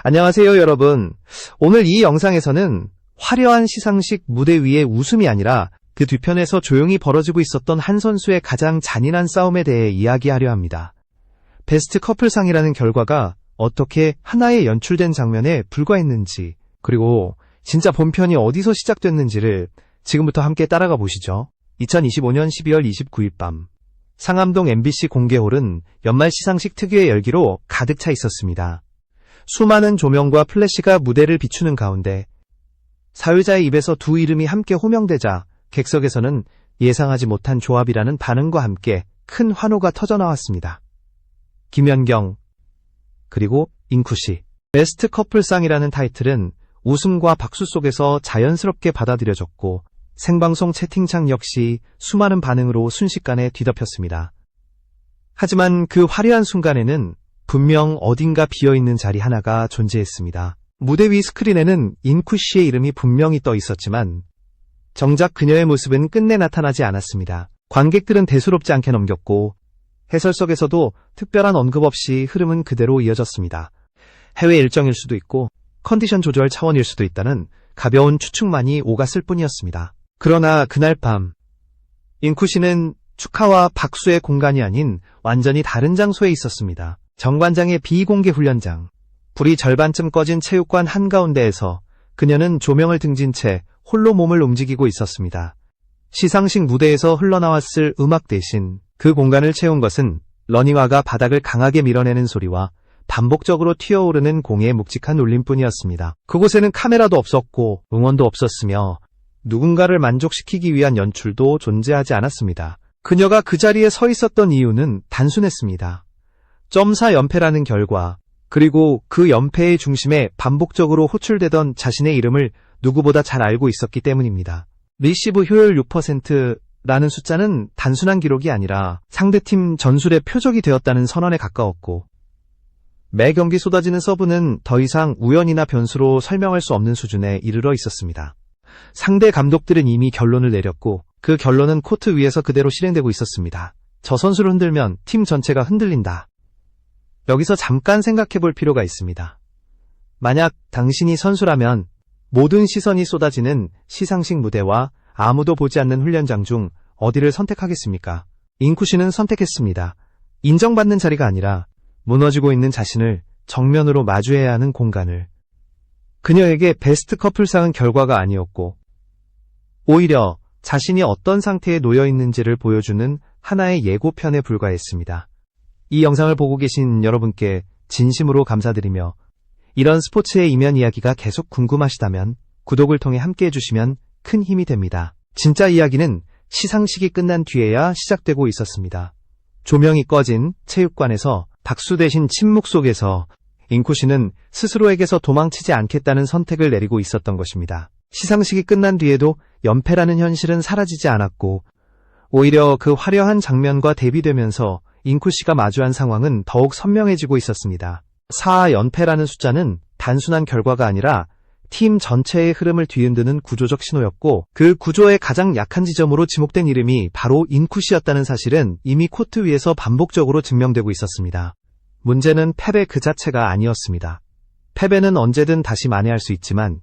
안녕하세요, 여러분. 오늘 이 영상에서는 화려한 시상식 무대 위의 웃음이 아니라 그 뒤편에서 조용히 벌어지고 있었던 한 선수의 가장 잔인한 싸움에 대해 이야기하려 합니다. 베스트 커플상이라는 결과가 어떻게 하나의 연출된 장면에 불과했는지, 그리고 진짜 본편이 어디서 시작됐는지를 지금부터 함께 따라가 보시죠. 2025년 12월 29일 밤, 상암동 MBC 공개홀은 연말 시상식 특유의 열기로 가득 차 있었습니다. 수많은 조명과 플래시가 무대를 비추는 가운데 사회자의 입에서 두 이름이 함께 호명되자 객석에서는 예상하지 못한 조합이라는 반응과 함께 큰 환호가 터져나왔습니다. 김연경, 그리고 인쿠씨. 베스트 커플상이라는 타이틀은 웃음과 박수 속에서 자연스럽게 받아들여졌고 생방송 채팅창 역시 수많은 반응으로 순식간에 뒤덮였습니다. 하지만 그 화려한 순간에는 분명 어딘가 비어있는 자리 하나가 존재했습니다. 무대 위 스크린에는 인쿠씨의 이름이 분명히 떠 있었지만 정작 그녀의 모습은 끝내 나타나지 않았습니다. 관객들은 대수롭지 않게 넘겼고 해설석에서도 특별한 언급 없이 흐름은 그대로 이어졌습니다. 해외 일정일 수도 있고 컨디션 조절 차원일 수도 있다는 가벼운 추측만이 오갔을 뿐이었습니다. 그러나 그날 밤, 인쿠씨는 축하와 박수의 공간이 아닌 완전히 다른 장소에 있었습니다. 정관장의 비공개 훈련장. 불이 절반쯤 꺼진 체육관 한가운데에서 그녀는 조명을 등진 채 홀로 몸을 움직이고 있었습니다. 시상식 무대에서 흘러나왔을 음악 대신 그 공간을 채운 것은 러닝화가 바닥을 강하게 밀어내는 소리와 반복적으로 튀어오르는 공의 묵직한 울림뿐이었습니다. 그곳에는 카메라도 없었고 응원도 없었으며 누군가를 만족시키기 위한 연출도 존재하지 않았습니다. 그녀가 그 자리에 서 있었던 이유는 단순했습니다. 점사 연패라는 결과, 그리고 그 연패의 중심에 반복적으로 호출되던 자신의 이름을 누구보다 잘 알고 있었기 때문입니다. 리시브 효율 6%라는 숫자는 단순한 기록이 아니라 상대팀 전술의 표적이 되었다는 선언에 가까웠고, 매 경기 쏟아지는 서브는 더 이상 우연이나 변수로 설명할 수 없는 수준에 이르러 있었습니다. 상대 감독들은 이미 결론을 내렸고 그 결론은 코트 위에서 그대로 실행되고 있었습니다. 저 선수를 흔들면 팀 전체가 흔들린다. 여기서 잠깐 생각해 볼 필요가 있습니다. 만약 당신이 선수라면 모든 시선이 쏟아지는 시상식 무대와 아무도 보지 않는 훈련장 중 어디를 선택하겠습니까? 인쿠씨는 선택했습니다. 인정받는 자리가 아니라 무너지고 있는 자신을 정면으로 마주해야 하는 공간을. 그녀에게 베스트 커플상은 결과가 아니었고 오히려 자신이 어떤 상태에 놓여 있는지를 보여주는 하나의 예고편에 불과했습니다. 이 영상을 보고 계신 여러분께 진심으로 감사드리며 이런 스포츠의 이면 이야기가 계속 궁금하시다면 구독을 통해 함께 해주시면 큰 힘이 됩니다. 진짜 이야기는 시상식이 끝난 뒤에야 시작되고 있었습니다. 조명이 꺼진 체육관에서 박수 대신 침묵 속에서 인쿠씨는 스스로에게서 도망치지 않겠다는 선택을 내리고 있었던 것입니다. 시상식이 끝난 뒤에도 연패라는 현실은 사라지지 않았고 오히려 그 화려한 장면과 대비되면서 인쿠씨가 마주한 상황은 더욱 선명해지고 있었습니다. 4연패라는 숫자는 단순한 결과가 아니라 팀 전체의 흐름을 뒤흔드는 구조적 신호였고 그 구조의 가장 약한 지점으로 지목된 이름이 바로 인쿠씨였다는 사실은 이미 코트 위에서 반복적으로 증명되고 있었습니다. 문제는 패배 그 자체가 아니었습니다. 패배는 언제든 다시 만회할 수 있지만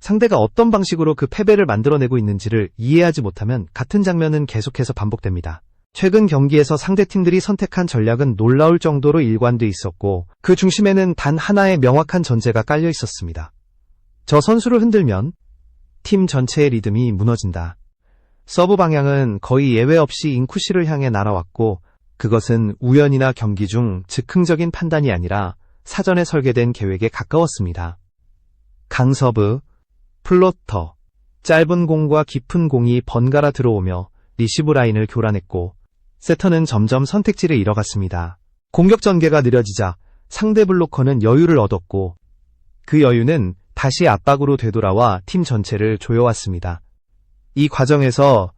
상대가 어떤 방식으로 그 패배를 만들어내고 있는지를 이해하지 못하면 같은 장면은 계속해서 반복됩니다. 최근 경기에서 상대팀들이 선택한 전략은 놀라울 정도로 일관돼 있었고 그 중심에는 단 하나의 명확한 전제가 깔려 있었습니다. 저 선수를 흔들면 팀 전체의 리듬이 무너진다. 서브 방향은 거의 예외 없이 인쿠씨를 향해 날아왔고 그것은 우연이나 경기 중 즉흥적인 판단이 아니라 사전에 설계된 계획에 가까웠습니다. 강서브, 플로터, 짧은 공과 깊은 공이 번갈아 들어오며 리시브 라인을 교란했고 세터는 점점 선택지를 잃어갔습니다. 공격 전개가 느려지자 상대 블로커는 여유를 얻었고 그 여유는 다시 압박으로 되돌아와 팀 전체를 조여왔습니다. 이 과정에서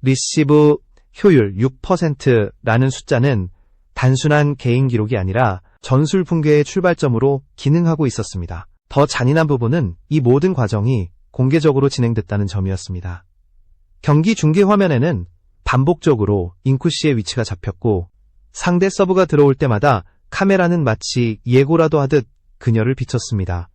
리시브 효율 6%라는 숫자는 단순한 개인 기록이 아니라 전술 붕괴의 출발점으로 기능하고 있었습니다. 더 잔인한 부분은 이 모든 과정이 공개적으로 진행됐다는 점이었습니다. 경기 중계 화면에는 반복적으로 인쿠씨의 위치가 잡혔고 상대 서브가 들어올 때마다 카메라는 마치 예고라도 하듯 그녀를 비췄습니다.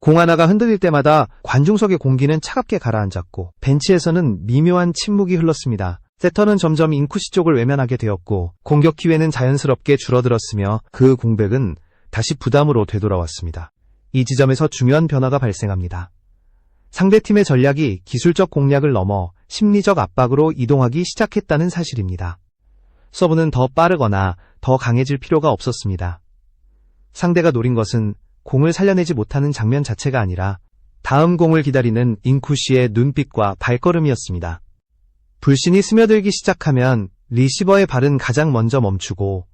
공 하나가 흔들릴 때마다 관중석의 공기는 차갑게 가라앉았고 벤치에서는 미묘한 침묵이 흘렀습니다. 세터는 점점 인쿠시 쪽을 외면하게 되었고 공격 기회는 자연스럽게 줄어들었으며 그 공백은 다시 부담으로 되돌아왔습니다. 이 지점에서 중요한 변화가 발생합니다. 상대팀의 전략이 기술적 공략을 넘어 심리적 압박으로 이동하기 시작했다는 사실입니다. 서브는 더 빠르거나 더 강해질 필요가 없었습니다. 상대가 노린 것은 공을 살려내지 못하는 장면 자체가 아니라 다음 공을 기다리는 인쿠시의 눈빛과 발걸음이었습니다. 불신이 스며들기 시작하면 리시버의 발은 가장 먼저 멈추고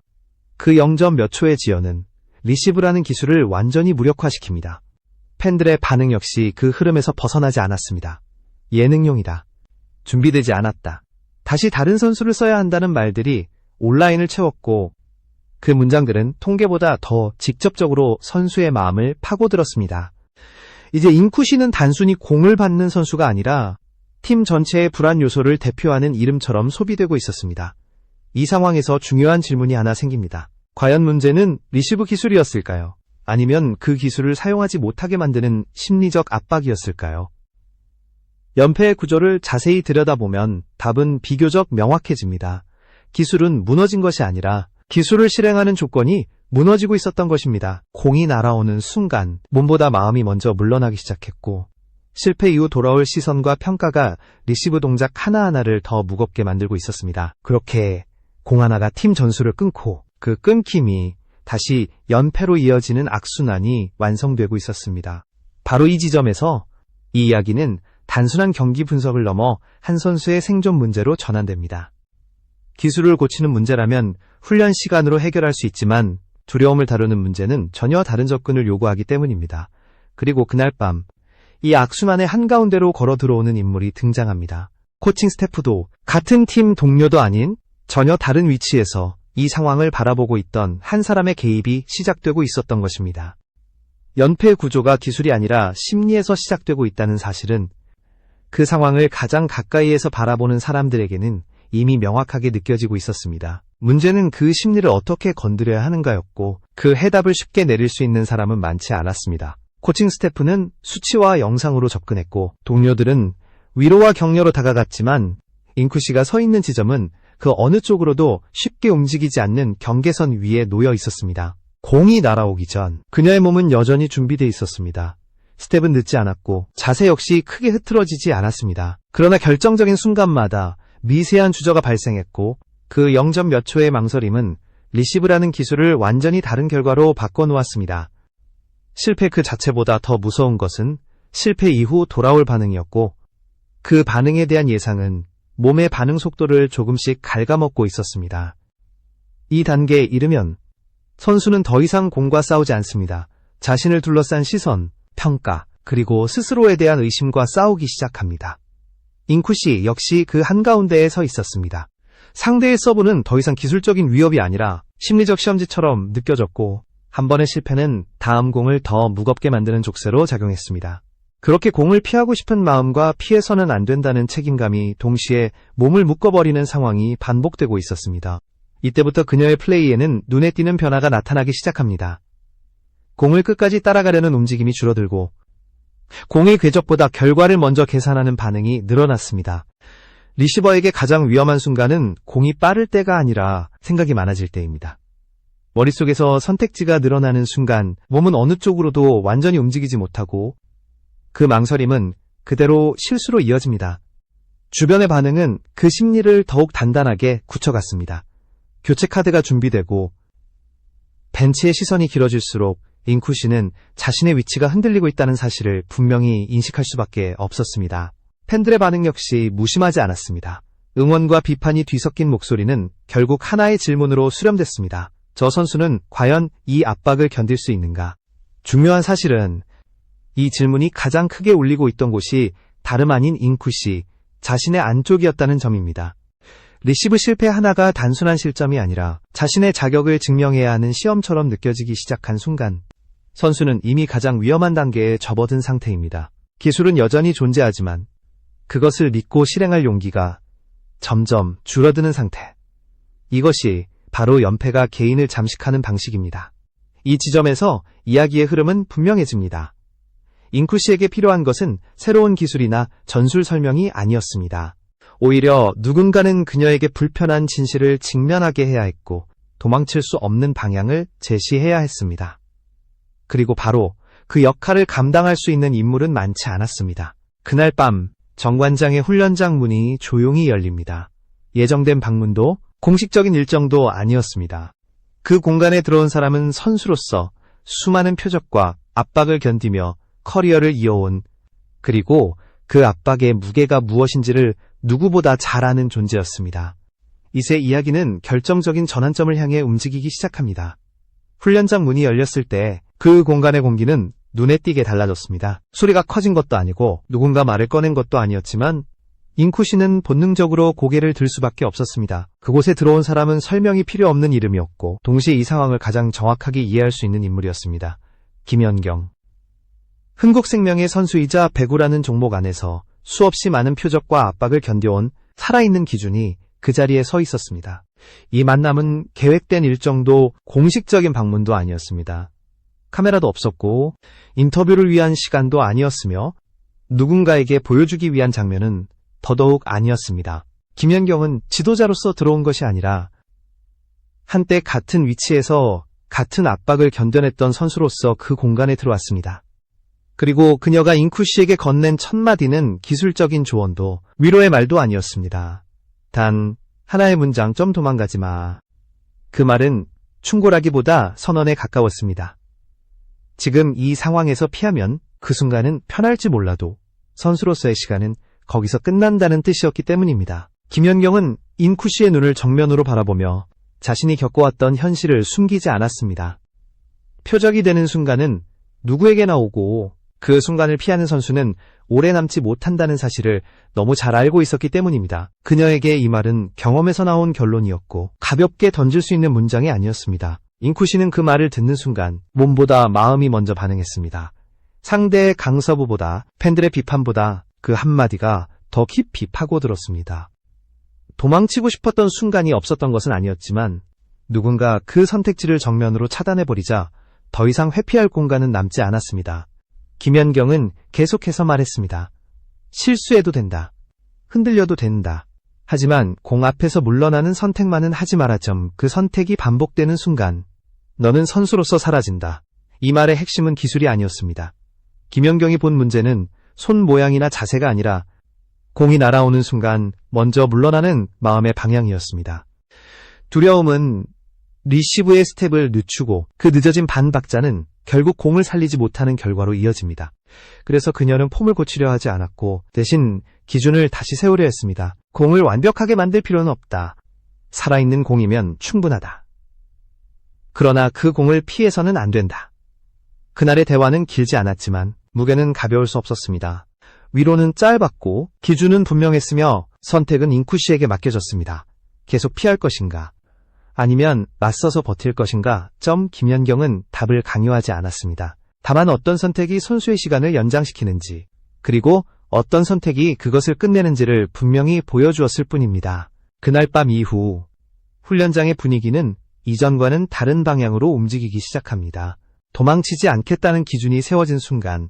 그 0점 몇 초의 지연은 리시브라는 기술을 완전히 무력화시킵니다. 팬들의 반응 역시 그 흐름에서 벗어나지 않았습니다. 예능용이다. 준비되지 않았다. 다시 다른 선수를 써야 한다는 말들이 온라인을 채웠고 그 문장들은 통계보다 더 직접적으로 선수의 마음을 파고들었습니다. 이제 인쿠시는 단순히 공을 받는 선수가 아니라 팀 전체의 불안 요소를 대표하는 이름처럼 소비되고 있었습니다. 이 상황에서 중요한 질문이 하나 생깁니다. 과연 문제는 리시브 기술이었을까요? 아니면 그 기술을 사용하지 못하게 만드는 심리적 압박이었을까요? 연패의 구조를 자세히 들여다보면 답은 비교적 명확해집니다. 기술은 무너진 것이 아니라 기술을 실행하는 조건이 무너지고 있었던 것입니다. 공이 날아오는 순간 몸보다 마음이 먼저 물러나기 시작했고 실패 이후 돌아올 시선과 평가가 리시브 동작 하나하나를 더 무겁게 만들고 있었습니다. 그렇게 공 하나가 팀 전술을 끊고 그 끊김이 다시 연패로 이어지는 악순환이 완성되고 있었습니다. 바로 이 지점에서 이 이야기는 단순한 경기 분석을 넘어 한 선수의 생존 문제로 전환됩니다. 기술을 고치는 문제라면 훈련 시간으로 해결할 수 있지만 두려움을 다루는 문제는 전혀 다른 접근을 요구하기 때문입니다. 그리고 그날 밤 이 악순환의 한가운데로 걸어 들어오는 인물이 등장합니다. 코칭 스태프도 같은 팀 동료도 아닌 전혀 다른 위치에서 이 상황을 바라보고 있던 한 사람의 개입이 시작되고 있었던 것입니다. 연패 구조가 기술이 아니라 심리에서 시작되고 있다는 사실은 그 상황을 가장 가까이에서 바라보는 사람들에게는 이미 명확하게 느껴지고 있었습니다. 문제는 그 심리를 어떻게 건드려야 하는가였고 그 해답을 쉽게 내릴 수 있는 사람은 많지 않았습니다. 코칭 스태프는 수치와 영상으로 접근했고 동료들은 위로와 격려로 다가갔지만 인쿠시가 서 있는 지점은 그 어느 쪽으로도 쉽게 움직이지 않는 경계선 위에 놓여 있었습니다. 공이 날아오기 전 그녀의 몸은 여전히 준비되어 있었습니다. 스텝은 늦지 않았고 자세 역시 크게 흐트러지지 않았습니다. 그러나 결정적인 순간마다 미세한 주저가 발생했고 그 0점 몇 초의 망설임은 리시브라는 기술을 완전히 다른 결과로 바꿔놓았습니다. 실패 그 자체보다 더 무서운 것은 실패 이후 돌아올 반응이었고 그 반응에 대한 예상은 몸의 반응 속도를 조금씩 갉아먹고 있었습니다. 이 단계에 이르면 선수는 더 이상 공과 싸우지 않습니다. 자신을 둘러싼 시선, 평가, 그리고 스스로에 대한 의심과 싸우기 시작합니다. 인쿠시 역시 그 한가운데에 서 있었습니다. 상대의 서브는 더 이상 기술적인 위협이 아니라 심리적 시험지처럼 느껴졌고 한 번의 실패는 다음 공을 더 무겁게 만드는 족쇄로 작용했습니다. 그렇게 공을 피하고 싶은 마음과 피해서는 안 된다는 책임감이 동시에 몸을 묶어버리는 상황이 반복되고 있었습니다. 이때부터 그녀의 플레이에는 눈에 띄는 변화가 나타나기 시작합니다. 공을 끝까지 따라가려는 움직임이 줄어들고 공의 궤적보다 결과를 먼저 계산하는 반응이 늘어났습니다. 리시버에게 가장 위험한 순간은 공이 빠를 때가 아니라 생각이 많아질 때입니다. 머릿속에서 선택지가 늘어나는 순간 몸은 어느 쪽으로도 완전히 움직이지 못하고 그 망설임은 그대로 실수로 이어집니다. 주변의 반응은 그 심리를 더욱 단단하게 굳혀갔습니다. 교체 카드가 준비되고 벤치의 시선이 길어질수록 인쿠시는 자신의 위치가 흔들리고 있다는 사실을 분명히 인식할 수밖에 없었습니다. 팬들의 반응 역시 무심하지 않았습니다. 응원과 비판이 뒤섞인 목소리는 결국 하나의 질문으로 수렴됐습니다. 저 선수는 과연 이 압박을 견딜 수 있는가? 중요한 사실은 이 질문이 가장 크게 울리고 있던 곳이 다름 아닌 인쿠시 자신의 안쪽이었다는 점입니다. 리시브 실패 하나가 단순한 실점이 아니라 자신의 자격을 증명해야 하는 시험처럼 느껴지기 시작한 순간 선수는 이미 가장 위험한 단계에 접어든 상태입니다. 기술은 여전히 존재하지만 그것을 믿고 실행할 용기가 점점 줄어드는 상태. 이것이 바로 연패가 개인을 잠식하는 방식입니다. 이 지점에서 이야기의 흐름은 분명해집니다. 잉쿠 씨에게 필요한 것은 새로운 기술이나 전술 설명이 아니었습니다. 오히려 누군가는 그녀에게 불편한 진실을 직면하게 해야 했고 도망칠 수 없는 방향을 제시해야 했습니다. 그리고 바로 그 역할을 감당할 수 있는 인물은 많지 않았습니다. 그날 밤 정관장의 훈련장 문이 조용히 열립니다. 예정된 방문도 공식적인 일정도 아니었습니다. 그 공간에 들어온 사람은 선수로서 수많은 표적과 압박을 견디며 커리어를 이어온, 그리고 그 압박의 무게가 무엇인지를 누구보다 잘 아는 존재였습니다. 이제 이야기는 결정적인 전환점을 향해 움직이기 시작합니다. 훈련장 문이 열렸을 때 그 공간의 공기는 눈에 띄게 달라졌습니다. 소리가 커진 것도 아니고 누군가 말을 꺼낸 것도 아니었지만 잉쿠 씨는 본능적으로 고개를 들 수밖에 없었습니다. 그곳에 들어온 사람은 설명이 필요 없는 이름이었고 동시에 이 상황을 가장 정확하게 이해할 수 있는 인물이었습니다. 김연경. 흥국생명의 선수이자 배구라는 종목 안에서 수없이 많은 표적과 압박을 견뎌온 살아있는 기준이 그 자리에 서 있었습니다. 이 만남은 계획된 일정도 공식적인 방문도 아니었습니다. 카메라도 없었고 인터뷰를 위한 시간도 아니었으며 누군가에게 보여주기 위한 장면은 더더욱 아니었습니다. 김연경은 지도자로서 들어온 것이 아니라 한때 같은 위치에서 같은 압박을 견뎌냈던 선수로서 그 공간에 들어왔습니다. 그리고 그녀가 잉쿠 씨에게 건넨 첫 마디는 기술적인 조언도 위로의 말도 아니었습니다. 단 하나의 문장, 좀 도망가지 마. 그 말은 충고라기보다 선언에 가까웠습니다. 지금 이 상황에서 피하면 그 순간은 편할지 몰라도 선수로서의 시간은 거기서 끝난다는 뜻이었기 때문입니다. 김연경은 잉쿠 씨의 눈을 정면으로 바라보며 자신이 겪어왔던 현실을 숨기지 않았습니다. 표적이 되는 순간은 누구에게나 오고 그 순간을 피하는 선수는 오래 남지 못한다는 사실을 너무 잘 알고 있었기 때문입니다. 그녀에게 이 말은 경험에서 나온 결론이었고 가볍게 던질 수 있는 문장이 아니었습니다. 잉쿠 씨는 그 말을 듣는 순간 몸보다 마음이 먼저 반응했습니다. 상대의 강서부보다, 팬들의 비판보다 그 한마디가 더 깊이 파고들었습니다. 도망치고 싶었던 순간이 없었던 것은 아니었지만 누군가 그 선택지를 정면으로 차단해버리자 더 이상 회피할 공간은 남지 않았습니다. 김연경은 계속해서 말했습니다. 실수해도 된다. 흔들려도 된다. 하지만 공 앞에서 물러나는 선택만은 하지 마라. 그 선택이 반복되는 순간 너는 선수로서 사라진다. 이 말의 핵심은 기술이 아니었습니다. 김연경이 본 문제는 손 모양이나 자세가 아니라 공이 날아오는 순간 먼저 물러나는 마음의 방향이었습니다. 두려움은 리시브의 스텝을 늦추고 그 늦어진 반박자는 결국 공을 살리지 못하는 결과로 이어집니다. 그래서 그녀는 폼을 고치려 하지 않았고 대신 기준을 다시 세우려 했습니다. 공을 완벽하게 만들 필요는 없다. 살아있는 공이면 충분하다. 그러나 그 공을 피해서는 안 된다. 그날의 대화는 길지 않았지만 무게는 가벼울 수 없었습니다. 위로는 짧았고 기준은 분명했으며 선택은 잉쿠 씨에게 맡겨졌습니다. 계속 피할 것인가? 아니면 맞서서 버틸 것인가? 김연경은 답을 강요하지 않았습니다. 다만 어떤 선택이 선수의 시간을 연장시키는지, 그리고 어떤 선택이 그것을 끝내는지를 분명히 보여주었을 뿐입니다. 그날 밤 이후 훈련장의 분위기는 이전과는 다른 방향으로 움직이기 시작합니다. 도망치지 않겠다는 기준이 세워진 순간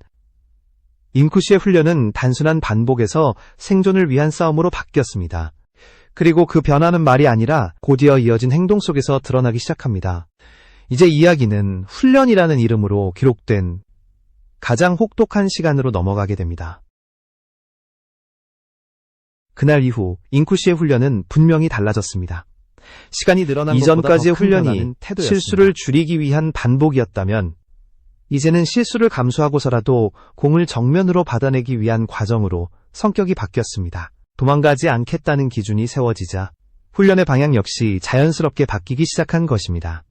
잉쿠 씨의 훈련은 단순한 반복에서 생존을 위한 싸움으로 바뀌었습니다. 그리고 그 변화는 말이 아니라 곧이어 이어진 행동 속에서 드러나기 시작합니다. 이제 이야기는 훈련이라는 이름으로 기록된 가장 혹독한 시간으로 넘어가게 됩니다. 그날 이후 잉쿠 씨의 훈련은 분명히 달라졌습니다. 시간이 늘어난 이전까지의 훈련이 실수를 줄이기 위한 반복이었다면 이제는 실수를 감수하고서라도 공을 정면으로 받아내기 위한 과정으로 성격이 바뀌었습니다. 도망가지 않겠다는 기준이 세워지자 훈련의 방향 역시 자연스럽게 바뀌기 시작한 것입니다.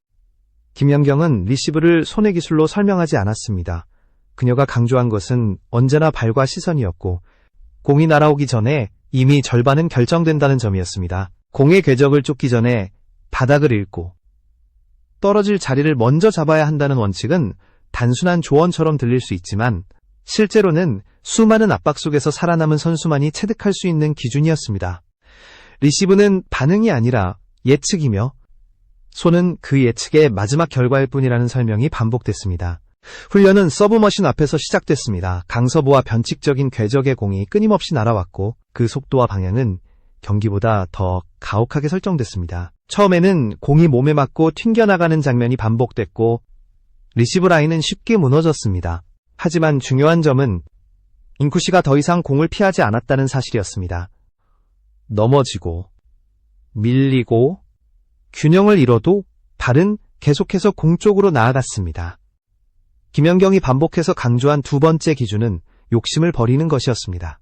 김연경은 리시브를 손의 기술로 설명하지 않았습니다. 그녀가 강조한 것은 언제나 발과 시선이었고 공이 날아오기 전에 이미 절반은 결정된다는 점이었습니다. 공의 궤적을 쫓기 전에 바닥을 읽고 떨어질 자리를 먼저 잡아야 한다는 원칙은 단순한 조언처럼 들릴 수 있지만 실제로는 수많은 압박 속에서 살아남은 선수만이 체득할 수 있는 기준이었습니다. 리시브는 반응이 아니라 예측이며 손은 그 예측의 마지막 결과일 뿐이라는 설명이 반복됐습니다. 훈련은 서브머신 앞에서 시작됐습니다. 강서부와 변칙적인 궤적의 공이 끊임없이 날아왔고 그 속도와 방향은 경기보다 더 가혹하게 설정됐습니다. 처음에는 공이 몸에 맞고 튕겨나가는 장면이 반복됐고 리시브 라인은 쉽게 무너졌습니다. 하지만 중요한 점은 잉쿠시가 더 이상 공을 피하지 않았다는 사실이었습니다. 넘어지고 밀리고 균형을 잃어도 발은 계속해서 공 쪽으로 나아갔습니다. 김연경이 반복해서 강조한 두 번째 기준은 욕심을 버리는 것이었습니다.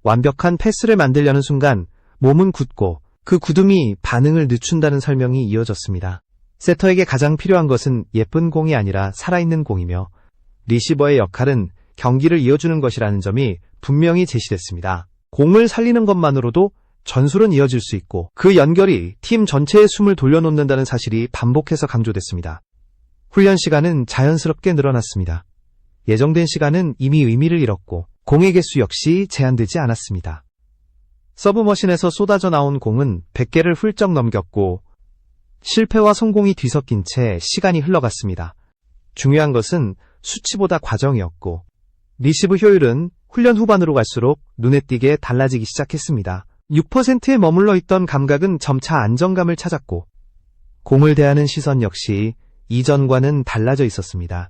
완벽한 패스를 만들려는 순간 몸은 굳고 그 굳음이 반응을 늦춘다는 설명이 이어졌습니다. 세터에게 가장 필요한 것은 예쁜 공이 아니라 살아있는 공이며 리시버의 역할은 경기를 이어주는 것이라는 점이 분명히 제시됐습니다. 공을 살리는 것만으로도 전술은 이어질 수 있고 그 연결이 팀 전체의 숨을 돌려놓는다는 사실이 반복해서 강조됐습니다. 훈련 시간은 자연스럽게 늘어났습니다. 예정된 시간은 이미 의미를 잃었고 공의 개수 역시 제한되지 않았습니다. 서브머신에서 쏟아져 나온 공은 100개를 훌쩍 넘겼고 실패와 성공이 뒤섞인 채 시간이 흘러갔습니다. 중요한 것은 수치보다 과정이었고 리시브 효율은 훈련 후반으로 갈수록 눈에 띄게 달라지기 시작했습니다. 6%에 머물러 있던 감각은 점차 안정감을 찾았고 공을 대하는 시선 역시 이전과는 달라져 있었습니다.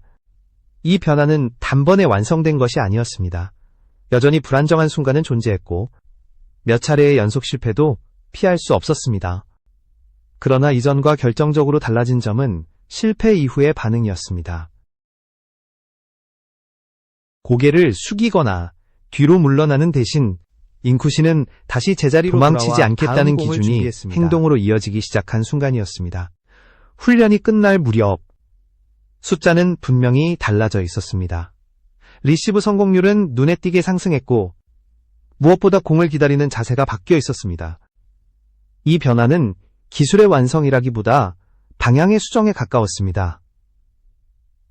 이 변화는 단번에 완성된 것이 아니었습니다. 여전히 불안정한 순간은 존재했고 몇 차례의 연속 실패도 피할 수 없었습니다. 그러나 이전과 결정적으로 달라진 점은 실패 이후의 반응이었습니다. 고개를 숙이거나 뒤로 물러나는 대신 잉쿠시는 다시 제자리로 도망치지 않겠다는 기준이 행동으로 이어지기 시작한 순간이었습니다. 훈련이 끝날 무렵 숫자는 분명히 달라져 있었습니다. 리시브 성공률은 눈에 띄게 상승했고 무엇보다 공을 기다리는 자세가 바뀌어 있었습니다. 이 변화는 기술의 완성이라기보다 방향의 수정에 가까웠습니다.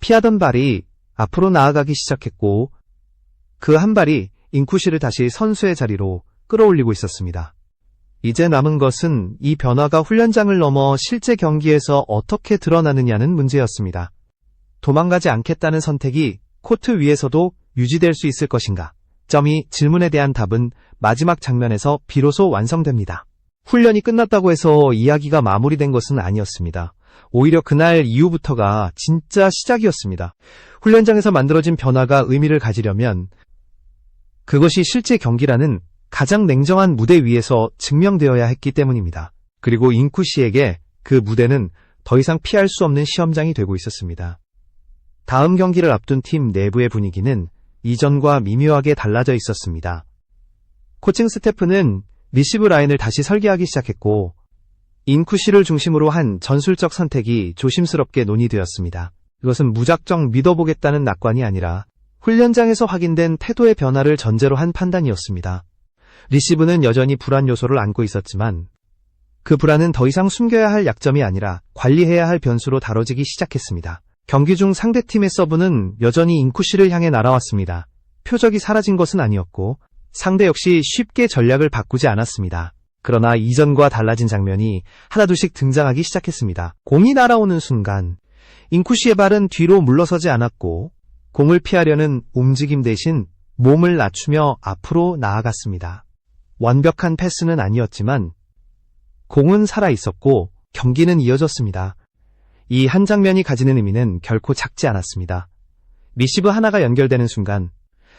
피하던 발이 앞으로 나아가기 시작했고 그 한 발이 잉쿠시를 다시 선수의 자리로 끌어올리고 있었습니다. 이제 남은 것은 이 변화가 훈련장을 넘어 실제 경기에서 어떻게 드러나느냐는 문제였습니다. 도망가지 않겠다는 선택이 코트 위에서도 유지될 수 있을 것인가? 점이 질문에 대한 답은 마지막 장면에서 비로소 완성됩니다. 훈련이 끝났다고 해서 이야기가 마무리된 것은 아니었습니다. 오히려 그날 이후부터가 진짜 시작이었습니다. 훈련장에서 만들어진 변화가 의미를 가지려면 그것이 실제 경기라는 가장 냉정한 무대 위에서 증명되어야 했기 때문입니다. 그리고 잉쿠시에게 그 무대는 더 이상 피할 수 없는 시험장이 되고 있었습니다. 다음 경기를 앞둔 팀 내부의 분위기는 이전과 미묘하게 달라져 있었습니다. 코칭 스태프는 리시브 라인을 다시 설계하기 시작했고 잉쿠시를 중심으로 한 전술적 선택이 조심스럽게 논의되었습니다. 이것은 무작정 믿어보겠다는 낙관이 아니라 훈련장에서 확인된 태도의 변화를 전제로 한 판단이었습니다. 리시브는 여전히 불안 요소를 안고 있었지만 그 불안은 더 이상 숨겨야 할 약점이 아니라 관리해야 할 변수로 다뤄지기 시작했습니다. 경기 중 상대팀의 서브는 여전히 잉쿠시를 향해 날아왔습니다. 표적이 사라진 것은 아니었고 상대 역시 쉽게 전략을 바꾸지 않았습니다. 그러나 이전과 달라진 장면이 하나둘씩 등장하기 시작했습니다. 공이 날아오는 순간 잉쿠시의 발은 뒤로 물러서지 않았고 공을 피하려는 움직임 대신 몸을 낮추며 앞으로 나아갔습니다. 완벽한 패스는 아니었지만 공은 살아있었고 경기는 이어졌습니다. 이 한 장면이 가지는 의미는 결코 작지 않았습니다. 리시브 하나가 연결되는 순간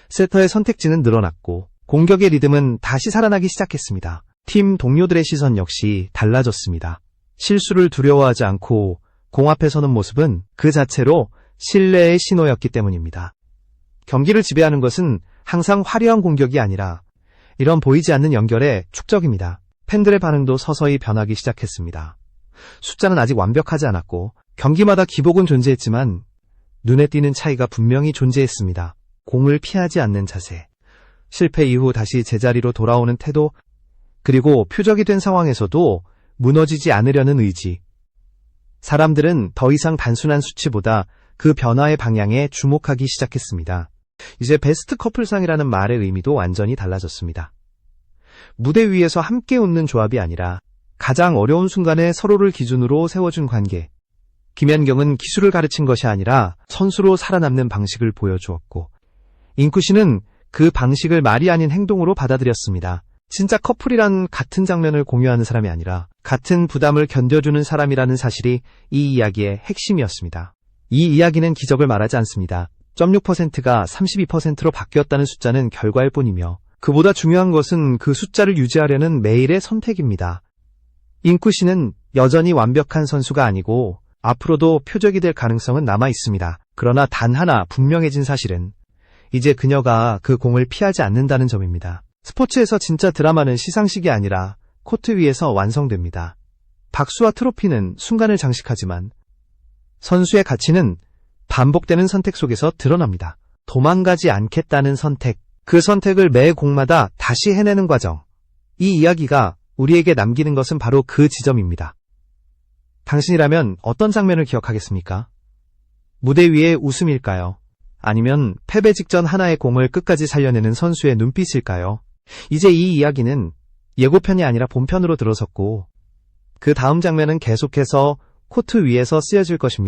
세터의 선택지는 늘어났고 공격의 리듬은 다시 살아나기 시작했습니다. 팀 동료들의 시선 역시 달라졌습니다. 실수를 두려워하지 않고 공 앞에 서는 모습은 그 자체로 신뢰의 신호였기 때문입니다. 경기를 지배하는 것은 항상 화려한 공격이 아니라 이런 보이지 않는 연결의 축적입니다. 팬들의 반응도 서서히 변하기 시작했습니다. 숫자는 아직 완벽하지 않았고 경기마다 기복은 존재했지만 눈에 띄는 차이가 분명히 존재했습니다. 공을 피하지 않는 자세, 실패 이후 다시 제자리로 돌아오는 태도, 그리고 표적이 된 상황에서도 무너지지 않으려는 의지. 사람들은 더 이상 단순한 수치보다 그 변화의 방향에 주목하기 시작했습니다. 이제 베스트 커플상이라는 말의 의미도 완전히 달라졌습니다. 무대 위에서 함께 웃는 조합이 아니라 가장 어려운 순간에 서로를 기준으로 세워준 관계. 김연경은 기술을 가르친 것이 아니라 선수로 살아남는 방식을 보여주었고, 잉쿠 씨는 그 방식을 말이 아닌 행동으로 받아들였습니다. 진짜 커플이란 같은 장면을 공유하는 사람이 아니라 같은 부담을 견뎌주는 사람이라는 사실이 이 이야기의 핵심이었습니다. 이 이야기는 기적을 말하지 않습니다. 0.6%가 32%로 바뀌었다는 숫자는 결과일 뿐이며, 그보다 중요한 것은 그 숫자를 유지하려는 매일의 선택입니다. 잉쿠 씨는 여전히 완벽한 선수가 아니고 앞으로도 표적이 될 가능성은 남아 있습니다. 그러나 단 하나 분명해진 사실은 이제 그녀가 그 공을 피하지 않는다는 점입니다. 스포츠에서 진짜 드라마는 시상식이 아니라 코트 위에서 완성됩니다. 박수와 트로피는 순간을 장식하지만 선수의 가치는 반복되는 선택 속에서 드러납니다. 도망가지 않겠다는 선택, 그 선택을 매 공마다 다시 해내는 과정. 이 이야기가 우리에게 남기는 것은 바로 그 지점입니다. 당신이라면 어떤 장면을 기억하겠습니까? 무대 위의 웃음일까요? 아니면 패배 직전 하나의 공을 끝까지 살려내는 선수의 눈빛일까요? 이제 이 이야기는 예고편이 아니라 본편으로 들어섰고, 그 다음 장면은 계속해서 코트 위에서 쓰여질 것입니다.